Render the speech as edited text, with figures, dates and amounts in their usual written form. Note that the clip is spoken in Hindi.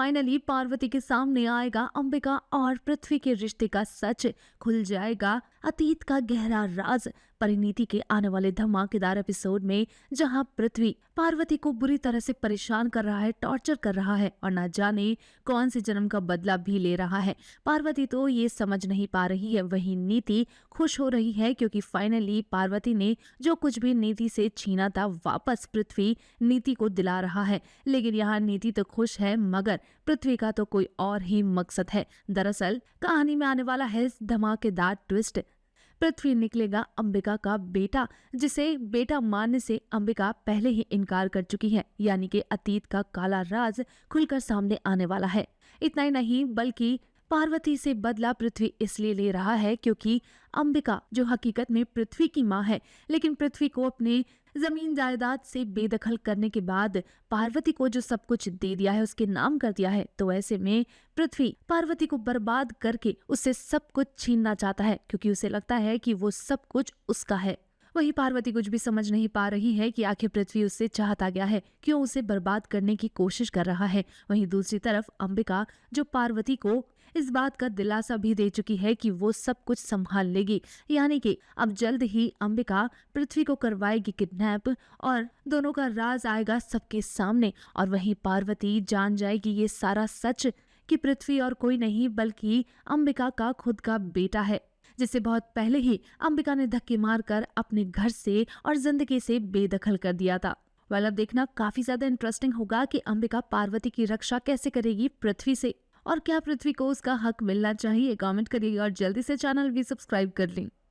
फाइनली पार्वती के सामने आएगा अंबिका और पृथ्वी के रिश्ते का सच खुल जाएगा, अतीत का गहरा राज। परिणीति के आने वाले धमाकेदार एपिसोड में जहां पृथ्वी पार्वती को बुरी तरह से परेशान कर रहा है, टॉर्चर कर रहा है और ना जाने कौन से जन्म का बदला भी ले रहा है। पार्वती तो ये समझ नहीं पा रही है, वहीं नीति खुश हो रही है क्योंकि फाइनली पार्वती ने जो कुछ भी नीति से छीना था वापस पृथ्वी नीति को दिला रहा है। लेकिन यहाँ नीति तो खुश है मगर पृथ्वी का तो कोई और ही मकसद है। दरअसल कहानी में आने वाला है धमाकेदार ट्विस्ट। पृथ्वी निकलेगा अंबिका का बेटा, जिसे बेटा मानने से अंबिका पहले ही इनकार कर चुकी है, यानी कि अतीत का काला राज खुलकर सामने आने वाला है। इतना ही नहीं बल्कि पार्वती से बदला पृथ्वी इसलिए ले रहा है क्योंकि अंबिका जो हकीकत में पृथ्वी की मां है, लेकिन पृथ्वी को अपने जमीन जायदाद से बेदखल करने के बाद पार्वती को जो सब कुछ दे दिया है, उसके नाम कर दिया है, तो ऐसे में पृथ्वी पार्वती को बर्बाद करके उससे सब कुछ छीनना चाहता है क्योंकि उसे लगता है कि वो सब कुछ उसका है। वहीं पार्वती कुछ भी समझ नहीं पा रही है कि आखिर पृथ्वी उससे चाहता क्या है, क्यों उसे बर्बाद करने की कोशिश कर रहा है। वहीं दूसरी तरफ अंबिका जो पार्वती को इस बात का दिलासा भी दे चुकी है कि वो सब कुछ संभाल लेगी, यानी कि अब जल्द ही अंबिका पृथ्वी को करवाएगी किडनैप और दोनों का राज आएगा सबके सामने। और वहीं पार्वती जान जाएगी ये सारा सच कि पृथ्वी और कोई नहीं बल्कि अंबिका का खुद का बेटा है, जिसे बहुत पहले ही अंबिका ने धक्के मारकर अपने घर से और जिंदगी से बेदखल कर दिया था। अब देखना काफी ज्यादा इंटरेस्टिंग होगा कि अंबिका पार्वती की रक्षा कैसे करेगी पृथ्वी से, और क्या पृथ्वी को उसका हक मिलना चाहिए। कमेंट करिए और जल्दी से चैनल भी सब्सक्राइब कर लें।